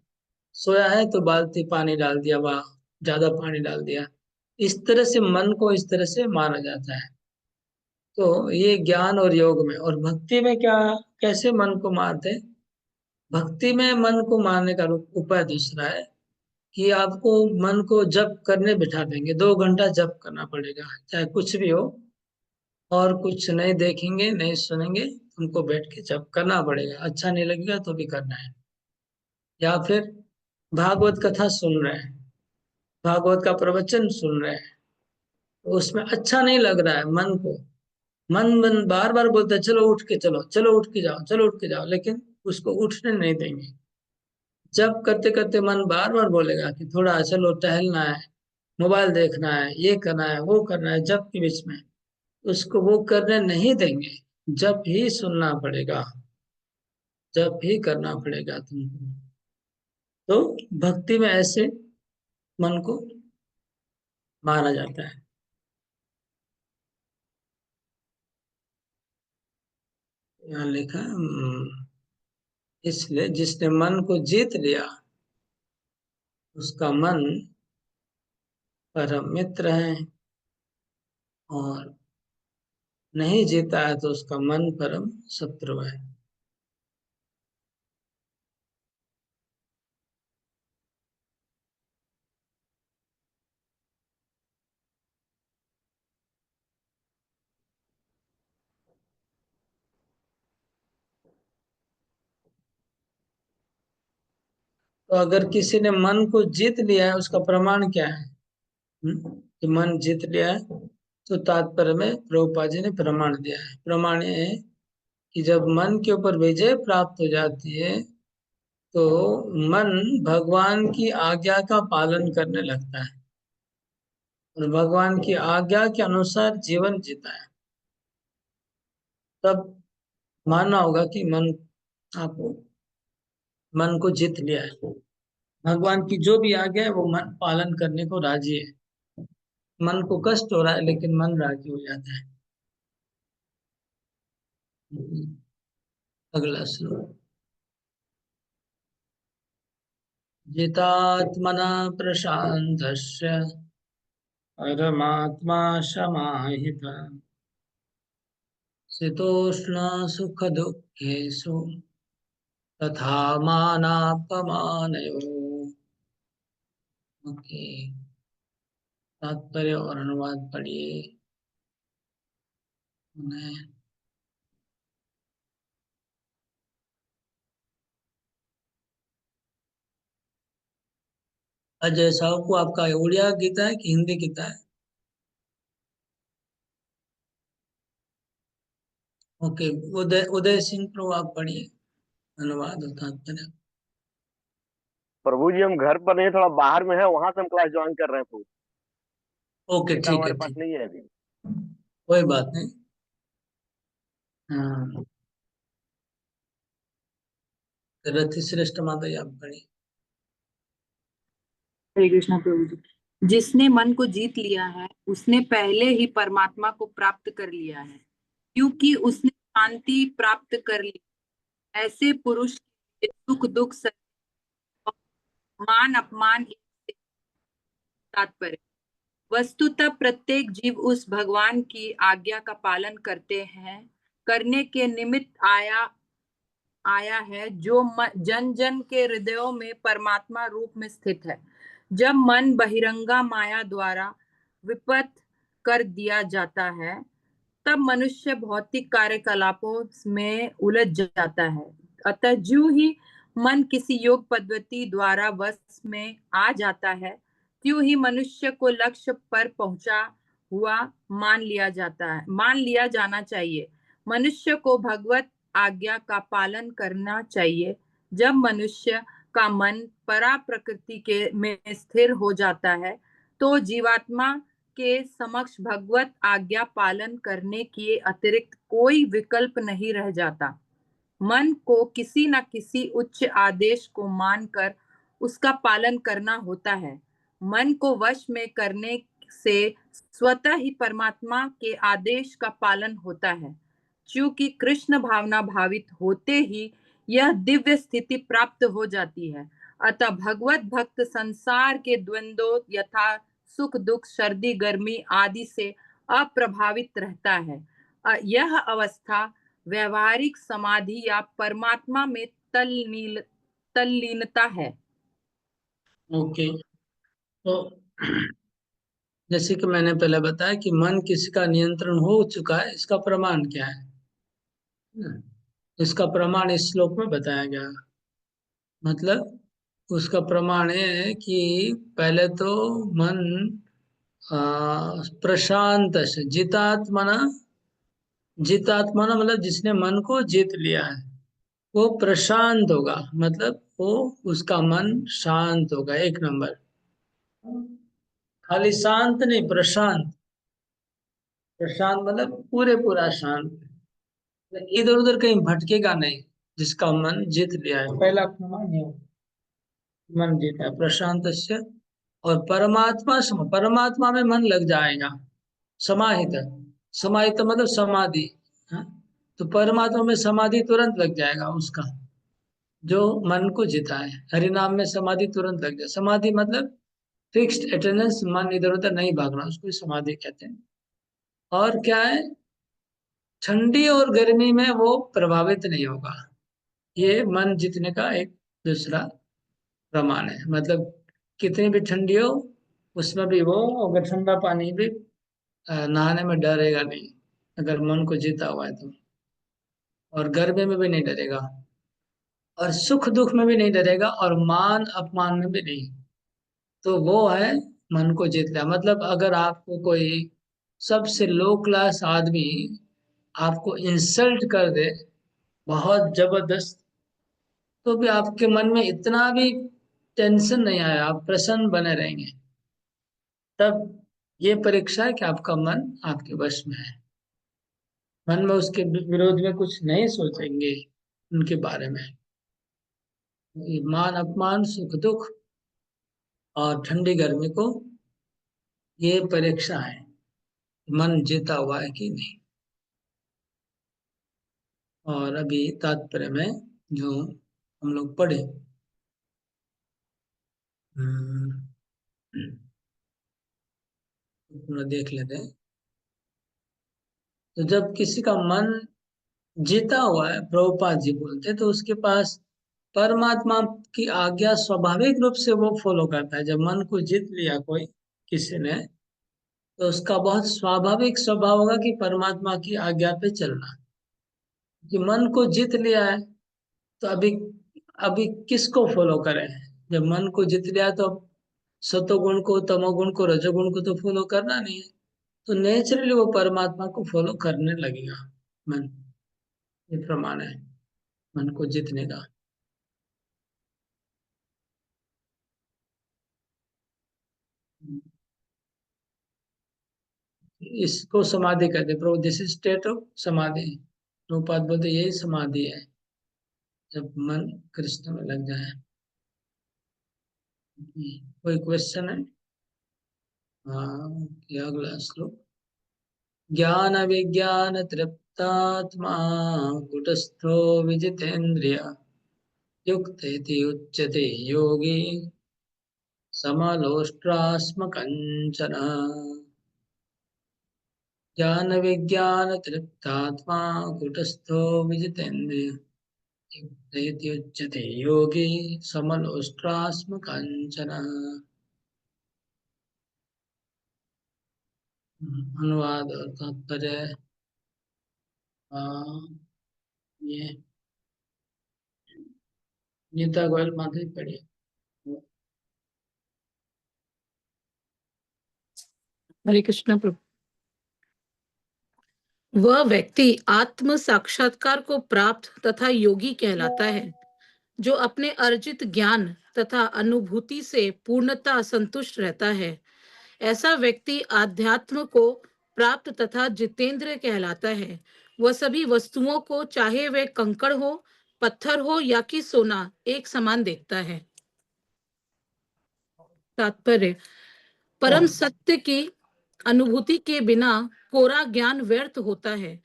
सोया है तो बाल्टी पानी डाल दिया, वाह ज्यादा पानी डाल दिया। इस तरह से मन को इस तरह से मारा जाता है। तो ये ज्ञान और योग में। और भक्ति में क्या, कैसे मन को मारते हैं? भक्ति में मन को मारने का उपाय दूसरा है। कि आपको मन को जप करने बिठा देंगे, 2 घंटा जप करना पड़ेगा, चाहे कुछ भी हो, और कुछ नहीं देखेंगे नहीं सुनेंगे, तुमको बैठ के जप करना पड़ेगा, अच्छा नहीं लगेगा तो भी करना है। या फिर भागवत कथा सुन रहे हैं, भागवत का प्रवचन सुन रहे हैं, तो उसमें अच्छा नहीं लग रहा है मन को, मन बार बार बोलता है चलो उठ के चलो, चलो उठ के जाओ, चलो उठ के जाओ, लेकिन उसको उठने नहीं देंगे। जब करते करते मन बार बार बोलेगा कि थोड़ा चलो टहलना है, मोबाइल देखना है, ये करना है, वो करना है, जब के बीच में उसको वो करने नहीं देंगे। जब ही सुनना पड़ेगा, जब ही करना पड़ेगा तुमको। तो भक्ति में ऐसे मन को मारा जाता है। यहाँ लिखा इसलिए जिसने मन को जीत लिया उसका मन परम मित्र है, और नहीं जीता है तो उसका मन परम शत्रु है। तो अगर किसी ने मन को जीत लिया है उसका प्रमाण क्या है? कि मन जीत लिया है, तो तात्पर्य में प्रभुपाद जी ने प्रमाण दिया है। प्रमाण ये है कि जब मन के ऊपर विजय प्राप्त हो जाती है तो मन भगवान की आज्ञा का पालन करने लगता है और भगवान की आज्ञा के अनुसार जीवन जीता है। तब मानना होगा कि मन आपको मन को जीत लिया है। भगवान की जो भी आज्ञा है वो मन पालन करने को राजी है। मन को कष्ट हो रहा है लेकिन मन राजी हो जाता है। अगला श्लोक। जितात्मना प्रशान्तस्य परमात्मा समाहितः शीतोष्ण सुख दुःखेषु तथा मानापमानयोः। ओके, तात्पर्य और अनुवाद पढ़िए। अजय साहू को आपका उड़िया गीता है कि हिंदी गीता है? ओके, उदय उदय सिंह प्रभु आप पढ़िए, अनुवाद और तात्पर्य। प्रभु जी हम घर पर नहीं, थोड़ा बाहर में है, वहां से हम क्लास ज्वाइन कर रहे हैं प्रभु। ओके, किताब ठीक है, हमारे पास ठीक, नहीं है अभी। कोई बात नहीं। हाँ, रथी श्रेष्ठ माता जी आप पढ़िए। हरे कृष्णा प्रभु जी। जिसने मन को जीत लिया है उसने पहले ही परमात्मा को प्राप्त कर लिया है, क्योंकि उसने शांति प्राप्त कर ली। ऐसे पुरुष के सुख दुख मान अपमान एक तात्पर्य। वस्तुतः प्रत्येक जीव उस भगवान की आज्ञा का पालन करने के निमित्त आया है जो जन जन के हृदयों में परमात्मा रूप में स्थित है। जब मन बहिरंगा माया द्वारा विपथ कर दिया जाता है तब मनुष्य भौतिक कार्यकलापों में उलझ जाता है। अतः जो ही मन किसी योग पद्धति द्वारा वश में आ जाता है त्यों ही मनुष्य को लक्ष्य पर पहुंचा हुआ मान लिया जाना चाहिए। मनुष्य को भगवत आज्ञा का पालन करना चाहिए। जब मनुष्य का मन परा प्रकृति के में स्थिर हो जाता है तो जीवात्मा के समक्ष भगवत आज्ञा पालन करने के अतिरिक्त कोई विकल्प नहीं रह जाता। मन को किसी न किसी उच्च आदेश को मानकर उसका पालन करना होता है। मन को वश में करने से स्वतः ही परमात्मा के आदेश का पालन होता है। क्योंकि कृष्ण भावना भावित होते ही यह दिव्य स्थिति प्राप्त हो जाती है। अतः भगवत भक्त संसार के द्वंद्वों यथा सुख दुख सर्दी गर्मी आदि से अप्रभावित रहता है। यह अवस्था व्यवहारिक समाधि या परमात्मा में तल्लीनता है। ओके। तो जैसे कि मैंने पहले बताया कि मन किसी का नियंत्रण हो चुका है, इसका प्रमाण क्या है? इसका प्रमाण इस श्लोक में बताया गया। मतलब उसका प्रमाण ये है कि पहले तो मन प्रशांत से जितात्मना मतलब जिसने मन को जीत लिया है वो प्रशांत होगा, मतलब वो उसका मन शांत होगा। एक नंबर, खाली शांत नहीं, प्रशांत। प्रशांत मतलब पूरे पूरा शांत, इधर उधर कहीं भटकेगा नहीं। जिसका मन जीत लिया है, पहला प्रमाण ये मन जीता है, प्रशांत से। और परमात्मा में मन लग जाएगा, समाहित। समाहित मतलब समाधि। हाँ? तो परमात्मा में समाधि तुरंत लग जाएगा उसका, जो मन को जीता है। हरि नाम में समाधि तुरंत लग जाए। समाधि मतलब फिक्स्ड अटेंडेंस, मन इधर उधर नहीं भागना, उसको ही समाधि कहते हैं। और क्या है, ठंडी और गर्मी में वो प्रभावित नहीं होगा। ये मन जीतने का एक दूसरा प्रमाण है। मतलब कितनी भी ठंडी हो उसमें भी वो, अगर ठंडा पानी भी नहाने में डरेगा नहीं, अगर मन को जीता हुआ है तो। और गर्मी में भी नहीं डरेगा, और सुख दुख में भी नहीं डरेगा, और मान अपमान में भी नहीं। तो वो है मन को जीत लिया। मतलब अगर आपको कोई सबसे लो क्लास आदमी आपको इंसल्ट कर दे बहुत जबरदस्त, तो भी आपके मन में इतना भी टेंशन नहीं आया, आप प्रसन्न बने रहेंगे। तब ये परीक्षा है कि आपका मन आपके वश में है। मन में उसके विरोध में कुछ नहीं सोचेंगे उनके बारे में। ये मान अपमान, सुख दुख और ठंडी गर्मी को, ये परीक्षा है मन जीता हुआ है कि नहीं। और अभी तात्पर्य में जो हम लोग पढ़े, हम्म, पूरा देख लेते हैं। तो जब किसी का मन जीता हुआ है, प्रभुपाद जी बोलते हैं, तो उसके पास परमात्मा की आज्ञा स्वाभाविक रूप से वो फॉलो करता है। जब मन को जीत लिया कोई किसी ने, तो उसका बहुत स्वाभाविक स्वभाव होगा कि परमात्मा की आज्ञा पे चलना। कि मन को जीत लिया है, तो अभी अभी किसको फॉलो करें? जब मन को जीत लिया तो अब सतोगुण को, तमोगुण को, रजोगुण को तो फॉलो करना नहीं है। तो नेचुरली वो परमात्मा को फॉलो करने लगेगा मन। ये प्रमाण है मन को जीतने का। इसको समाधि कहते हैं। प्रभु, दिस इज स्टेट ऑफ समाधि। प्रभुपाद बोलते यही समाधि है, जब मन कृष्ण में लग जाए। कोई क्वेश्चन है? हाँ, क्या अगला श्लोक? ज्ञान विज्ञान तृप्तात्मा कुटस्थो विजितेन्द्रिय युक्त इति उच्यते योगी समलोष्ट्रास्मकञ्चन। ज्ञान विज्ञान तृप्तात्मा कुटस्थो विजितेन्द्रिय युक्त इति उच्यते योगी समलोष्ट्रास्मकञ्चन। अनुवाद और तात्पर्य। ये गीता गोयल माथे पढ़िए। हरे कृष्ण प्रभु। वह व्यक्ति आत्म साक्षात्कार को प्राप्त तथा योगी कहलाता है, जो अपने अर्जित ज्ञान तथा अनुभूति से पूर्णतः संतुष्ट रहता है। ऐसा व्यक्ति आध्यात्म को प्राप्त तथा जितेंद्र कहलाता है। वह सभी वस्तुओं को, चाहे वे कंकड़ हो, पत्थर हो या कि सोना, एक समान देखता है। तात्पर्य: परम सत्य की अनुभूति के बिना कोरा ज्ञान व्यर्थ होता है।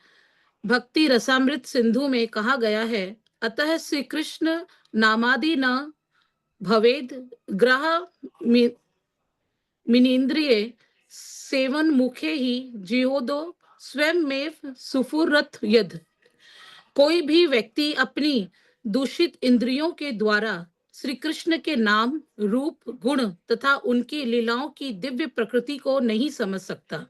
भक्ति रसामृत सिंधु में कहा गया है, अतः श्री कृष्ण नामादि न भवेद ग्रह मिनेन्द्रिय सेवन मुखे ही जियोदो स्वयं में सुफुरत यद। कोई भी व्यक्ति अपनी दूषित इंद्रियों के द्वारा श्री कृष्ण के नाम, रूप, गुण तथा उनकी लीलाओं की दिव्य प्रकृति को नहीं समझ सकता।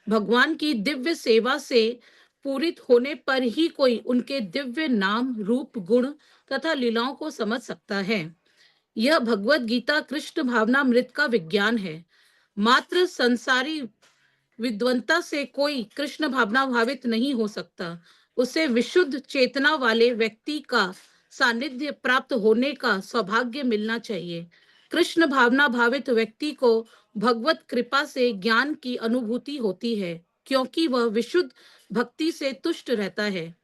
भगवान की दिव्य सेवा से पूरित होने पर ही कोई उनके दिव्य नाम, रूप, गुण तथा लीलाओं को समझ सकता है। यह भगवत गीता कृष्ण भावनामृत का विज्ञान है। मात्र संसारी विद्वंता से कोई कृष्ण भावना भावित नहीं हो सकता। उसे विशुद्ध चेतना वाले व्यक्ति का सानिध्य प्राप्त होने का सौभाग्य मिलना चाहिए। कृष्ण भावना भावित व्यक्ति को भगवत कृपा से ज्ञान की अनुभूति होती है, क्योंकि वह विशुद्ध भक्ति से तुष्ट रहता है।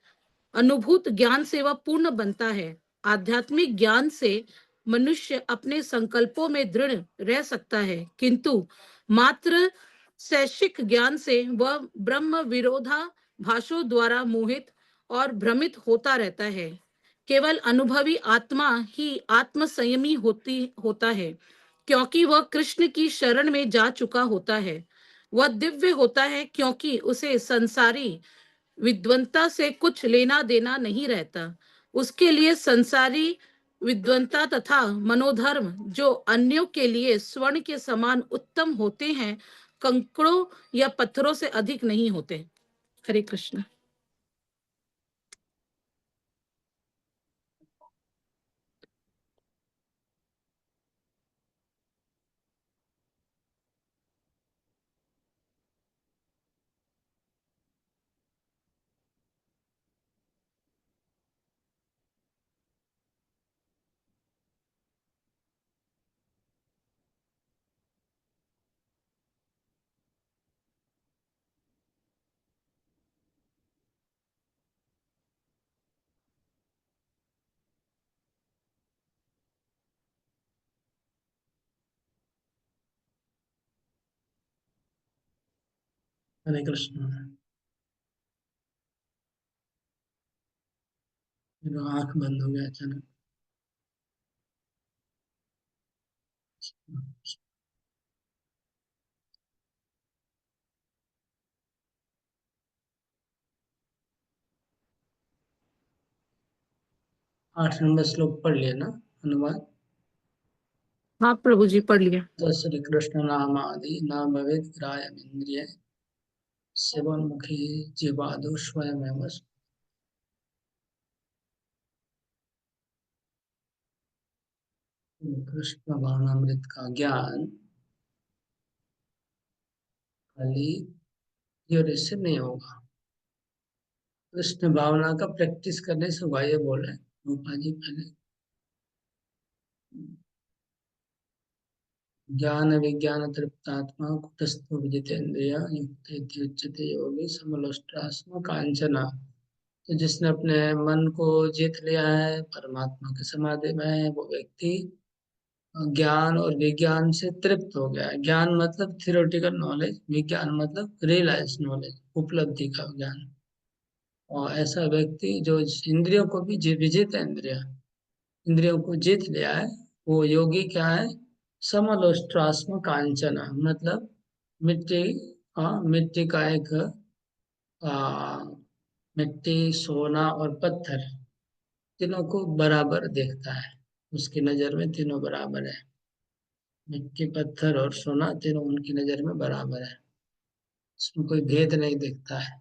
अनुभूत ज्ञान से वह पूर्ण बनता है। आध्यात्मिक ज्ञान से मनुष्य अपने संकल्पों में दृढ़ रह सकता है, किंतु मात्र शैक्षिक ज्ञान से वह ब्रह्म विरोधाभासों द्वारा मोहित और भ्रमित होता रहता है। केवल अनुभवी आत्मा ही आत्म संयमी होता है, क्योंकि वह कृष्ण की शरण में जा चुका होता है। वह दिव्य होता है क्योंकि उसे संसारी विद्वंता से कुछ लेना देना नहीं रहता। उसके लिए संसारी विद्वंता तथा मनोधर्म, जो अन्यों के लिए स्वर्ण के समान उत्तम होते हैं, कंकड़ों या पत्थरों से अधिक नहीं होते। हरे कृष्ण। हरे कृष्ण। मेरा आंख बंद हो गया अचानक। 8 नंबर श्लोक पढ़ लिया ना अनुवाद? हाँ प्रभु जी, पढ़ लिया। तो श्री कृष्ण नाम आदि न भवेत् ग्राह्यम् इंद्रिय सेवन्मुखी जीवादो स्वयमेव। कृष्ण भावनामृत का ज्ञान खाली थियोरी से नहीं होगा, कृष्ण भावना का प्रैक्टिस करने से होगा, ये बोल रहे हैं रूपा जी पहले। ज्ञान विज्ञान तृप्तात्मा कुटस्थो विजितेन्द्रिय युक्त इत्युच्यते योगी समलोष्टास्म कांचना। तो जिसने अपने मन को जीत लिया है, परमात्मा के समाधि में है, वो व्यक्ति ज्ञान और विज्ञान से तृप्त हो गया है। ज्ञान मतलब थियोरेटिकल नॉलेज, विज्ञान मतलब रियलाइज नॉलेज, उपलब्धि का ज्ञान। और ऐसा व्यक्ति जो इंद्रियों को भी विजित है, इंद्रियों को जीत लिया है, वो योगी क्या है? समलोष्ट्रास्म कांचना, मतलब मिट्टी, मिट्टी का एक आ, मिट्टी, सोना और पत्थर तीनों को बराबर देखता है। उसकी नजर में तीनों बराबर है। मिट्टी, पत्थर और सोना तीनों उनकी नजर में बराबर है, उसमें कोई भेद नहीं दिखता है।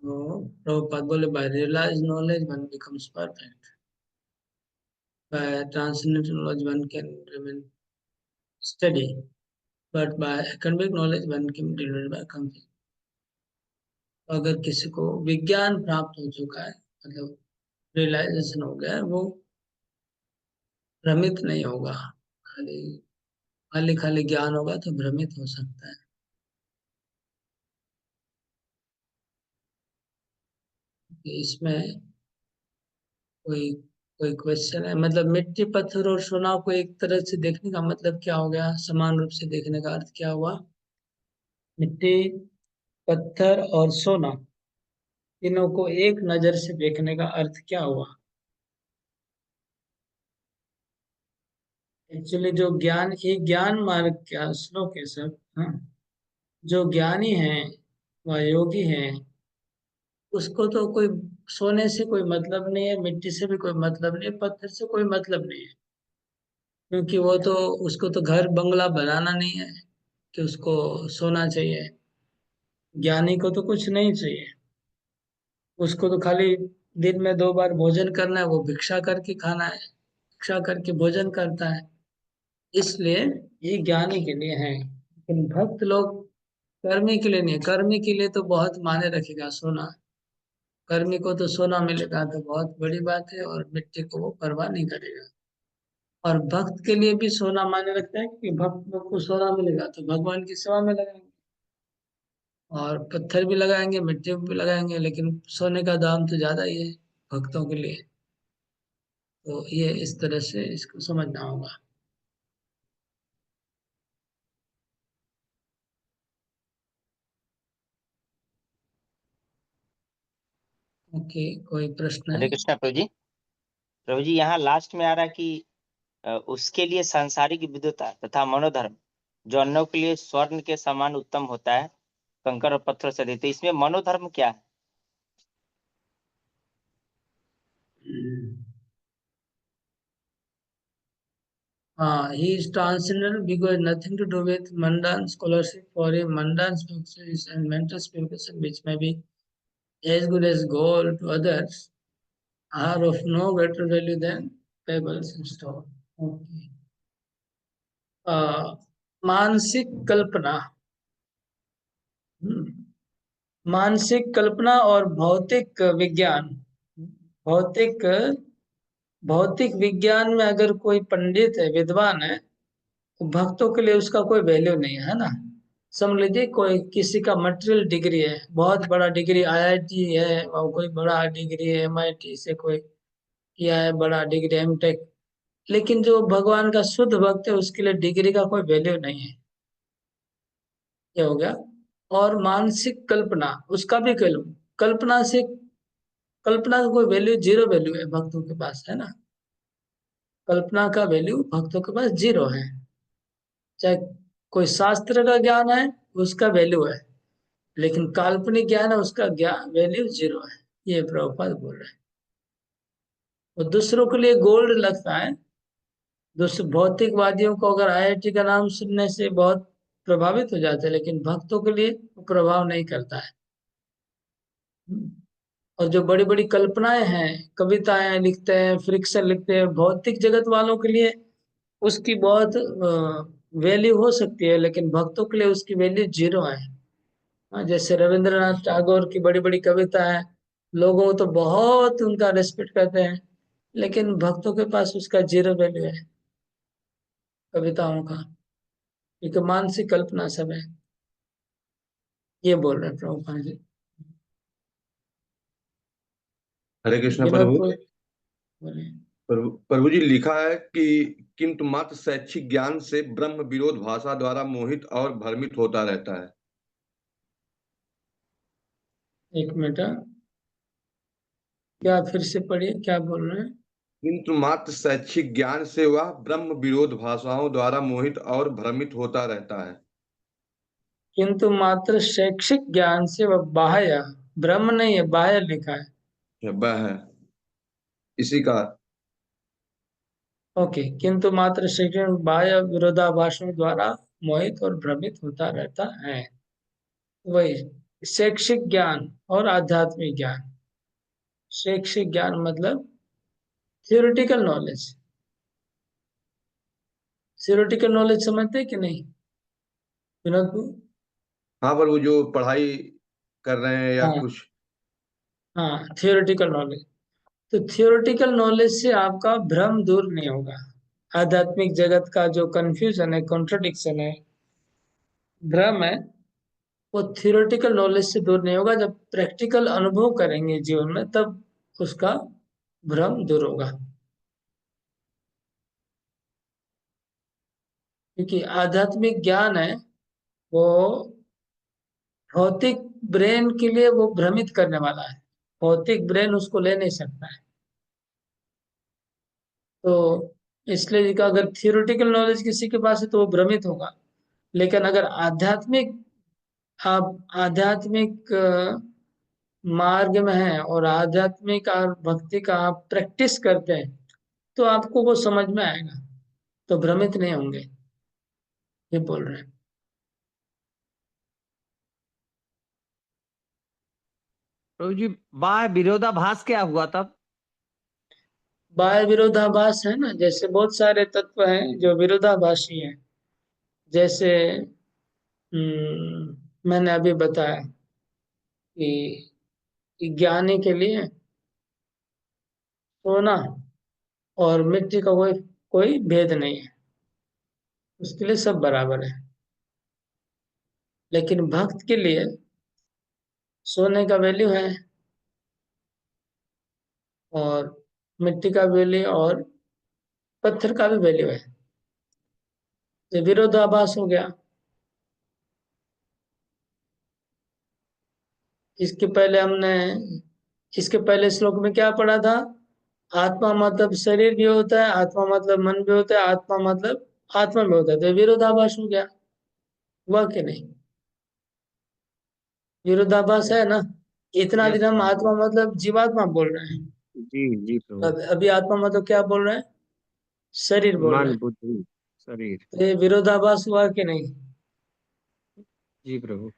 तो प्रभुपाद बोले, by realize knowledge one becomes perfect, by transcendental knowledge one can remain study, but by academic knowledge one can deliver by complete. अगर किसी को विज्ञान प्राप्त हो चुका है, मतलब रियलाइजेशन हो गया है, वो भ्रमित नहीं होगा। खाली खाली खाली ज्ञान होगा तो भ्रमित हो सकता है। कि इसमें कोई कोई क्वेश्चन है? मतलब मिट्टी, पत्थर और सोना को एक तरह से देखने का मतलब क्या हो गया? समान रूप से देखने का अर्थ क्या हुआ? मिट्टी, पत्थर और सोना तीनों को एक नजर से देखने का अर्थ क्या हुआ? एक्चुअली जो ज्ञान, ये ज्ञान मार्ग क्या श्लोक है सब। हाँ, जो ज्ञानी है वह योगी है, उसको तो कोई सोने से कोई मतलब नहीं है, मिट्टी से भी कोई मतलब नहीं है, पत्थर से कोई मतलब नहीं है, क्योंकि वो तो, उसको तो घर बंगला बनाना नहीं है कि उसको सोना चाहिए। ज्ञानी को तो कुछ नहीं चाहिए, उसको तो खाली दिन में 2 बार भोजन करना है, वो भिक्षा करके खाना है, भिक्षा करके भोजन करता है। इसलिए ये ज्ञानी के लिए है, लेकिन भक्त लोग कर्मी के लिए नहीं। कर्मी के लिए तो बहुत मायने रखेगा सोना, कर्मी को तो सोना मिलेगा तो बहुत बड़ी बात है, और मिट्टी को वो परवाह नहीं करेगा। और भक्त के लिए भी सोना मायने रखता है, कि भक्त लोग को सोना मिलेगा तो भगवान की सेवा में लगाएंगे, और पत्थर भी लगाएंगे, मिट्टी भी लगाएंगे, लेकिन सोने का दाम तो ज्यादा ही है भक्तों के लिए। तो ये इस तरह से इसको समझना होगा। ओके, कोई प्रश्न हरे है? कृष्णा प्रभु जी। प्रभु जी यहाँ लास्ट में आ रहा है कि उसके लिए सांसारिक विद्वता तथा मनोधर्म जो अन्यों के लिए स्वर्ण के समान उत्तम होता है, कंकर और पत्थरों से अधिक। तो इसमें मनोधर्म क्या है? He is transcendental because nothing to do with mundane scholarship. For a mundane success and mental speculation, which may be as good as gold to others, are of no greater value than pebbles and stone. Okay. मानसिक कल्पना, मानसिक कल्पना और भौतिक विज्ञान, भौतिक भौतिक विज्ञान में अगर कोई पंडित है, विद्वान है, तो भक्तों के लिए उसका कोई वैल्यू नहीं है ना। समझ लीजिए कोई किसी का मटेरियल डिग्री है, बहुत बड़ा डिग्री आईआईटी है, और कोई बड़ा डिग्री एमआईटी से कोई किया है, बड़ा डिग्री एमटेक, लेकिन जो भगवान का शुद्ध भक्त है उसके लिए डिग्री का कोई वैल्यू नहीं है। ये हो गया। और मानसिक कल्पना, उसका भी कल्पना से, कल्पना का कोई वैल्यू, जीरो वैल्यू है भक्तों के पास, है ना। कल्पना का वैल्यू भक्तों के पास जीरो है। चाहे कोई शास्त्र का ज्ञान है, उसका वैल्यू है, लेकिन काल्पनिक ज्ञान है, उसका ज्ञान वैल्यू जीरो है। ये प्रभुपाद बोल रहे हैं। तो दूसरों के लिए गोल्ड लगता है, दूसरे भौतिकवादियों को अगर आईआईटी का नाम सुनने से बहुत प्रभावित हो जाते हैं, लेकिन भक्तों के लिए वो प्रभाव नहीं करता है। और जो बड़ी बड़ी कल्पनाएं हैं, कविताएं लिखते हैं, फ्रिक्शन लिखते हैं, भौतिक जगत वालों के लिए उसकी बहुत वैल्यू हो सकती है, लेकिन भक्तों के लिए उसकी वैल्यू जीरो है। हाँ, जैसे रविंद्रनाथ टैगोर की बड़ी बड़ी कविता है, लोगों तो बहुत उनका रेस्पेक्ट करते हैं, लेकिन भक्तों के पास उसका जीरो वैल्यू है कविताओं का, क्योंकि मानसिक कल्पना सब है। ये बोल रहे हैं प्रभुपाद जी। हरे कृष्ण विनोद प्रभु। को बोले। प्रभु जी, लिखा है कि किंतु मात्र शैक्षिक ज्ञान से ब्रह्म विरोध भाषा द्वारा मोहित और भ्रमित होता रहता है। एक मिनट, क्या फिर से पढ़िए, क्या बोल रहे हैं? किंतु मात्र शैक्षिक ज्ञान से वह ब्रह्म विरोध भाषाओं द्वारा मोहित और भ्रमित होता रहता है। किंतु मात्र शैक्षिक ज्ञान से वह बाह्य, ब्रह्म नहीं है, बाह्य लिखा है। वह है इसी का। ओके, किंतु मात्र शैक्षिक बाह्य विरोधाभासों द्वारा मोहित और भ्रमित होता रहता है। वही शैक्षिक ज्ञान और आध्यात्मिक ज्ञान। शैक्षिक ज्ञान मतलब थियोरिटिकल नॉलेज। थियोरिटिकल नॉलेज समझते हैं कि नहीं विनोद को? हाँ प्रभु, जो पढ़ाई कर रहे हैं या हाँ, कुछ। हाँ, थियोरिटिकल नॉलेज। तो थियोरिटिकल नॉलेज से आपका भ्रम दूर नहीं होगा। आध्यात्मिक जगत का जो कंफ्यूजन है, कॉन्ट्रडिक्शन है, भ्रम है, वो थियोरिटिकल नॉलेज से दूर नहीं होगा। जब प्रैक्टिकल अनुभव करेंगे जीवन में, तब उसका भ्रम दूर होगा। क्योंकि आध्यात्मिक ज्ञान है वो भौतिक ब्रेन के लिए वो भ्रमित करने वाला है, भौतिक ब्रेन उसको ले नहीं सकता है। तो इसलिए कि अगर थियोरेटिकल नॉलेज किसी के पास है तो वो भ्रमित होगा, लेकिन अगर आप आध्यात्मिक मार्ग में हैं और आध्यात्मिक और भक्ति का आप प्रैक्टिस करते हैं तो आपको वो समझ में आएगा, तो भ्रमित नहीं होंगे, ये बोल रहे हैं। प्रभु जी, बाह्य विरोधाभास क्या हुआ तब? बाह्य विरोधाभास है ना, जैसे बहुत सारे तत्व हैं जो विरोधाभासी हैं। जैसे मैंने अभी बताया कि ज्ञानी के लिए सोना और मिट्टी का कोई कोई भेद नहीं है, उसके लिए सब बराबर है। लेकिन भक्त के लिए सोने का वैल्यू है और मिट्टी का वैल्यू और पत्थर का भी वैल्यू है, तो विरोधाभास हो गया। इसके पहले हमने इसके पहले श्लोक में क्या पढ़ा था? आत्मा मतलब शरीर भी होता है, आत्मा मतलब मन भी होता है, आत्मा मतलब आत्मा भी होता है, तो विरोधाभास हो गया, हुआ कि नहीं? विरोधाभास है ना। इतना यस दिन हम प्रभु। आत्मा मतलब जीवात्मा बोल रहे हैं, जी जी प्रभु। अभी आत्मा मतलब क्या बोल रहे हैं? शरीर बोल रहे मन हैं, बुद्धि शरीर। तो ये विरोधाभास हुआ कि नहीं? जी प्रभु।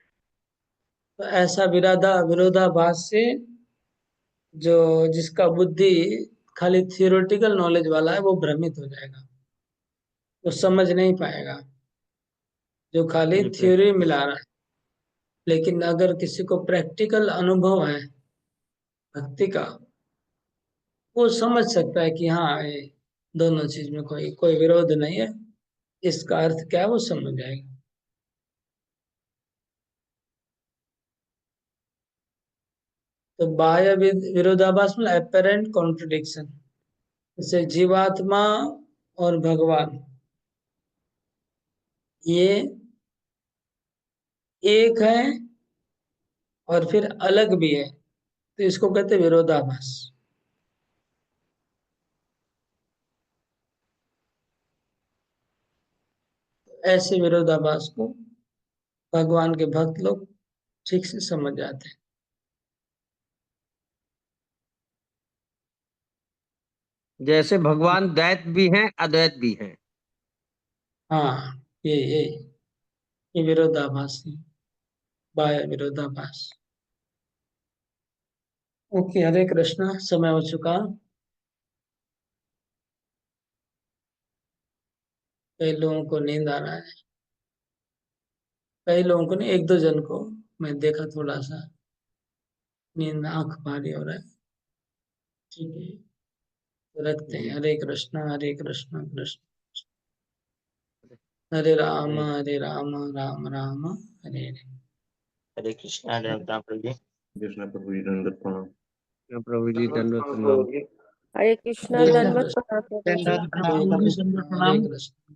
तो ऐसा विरोधाभास से जो जिसका बुद्धि खाली थियोरेटिकल नॉलेज वाला है वो भ्रमित हो जाएगा, वो समझ नहीं पाएगा, जो खाली जी थ्योरी प्रभु। मिला रहा है। लेकिन अगर किसी को प्रैक्टिकल अनुभव है भक्ति का, वो समझ सकता है कि हाँ, ये दोनों चीज में कोई कोई विरोध नहीं है, इसका अर्थ क्या है वो समझ जाएगा। तो बाह्य विरोधाभास में अपेरेंट कॉन्ट्रडिक्शन, जैसे जीवात्मा और भगवान ये एक है और फिर अलग भी है, तो इसको कहते हैं विरोधाभास। ऐसे विरोधाभास को भगवान के भक्त लोग ठीक से समझ जाते हैं। जैसे भगवान द्वैत भी हैं अद्वैत भी हैं। हाँ, ये विरोधाभास है, बाह्य विरोधाभास। ओके, हरे कृष्णा, समय हो चुका। कई लोगों को नींद आ रहा है, कई लोगों को नहीं, एक दो जन को मैं देखा थोड़ा सा नींद, आंख भारी हो रहा है। ठीक है, तो रखते हैं। जी हरे कृष्णा कृष्ण हरे राम हरे राम राम हरे हरे। हरे कृष्णा, हरे राम प्रभु जी। कृष्ण प्रभु जी, दंडवत प्रणाम। कृष्ण प्रभु जी, दंडवत दंडवत प्रणाम प्रणाम। प्रभु जी। हरे कृष्णा हरे दंडवत कृष्ण प्रणाम प्रभु जी। हरे कृष्ण हरे कृष्ण।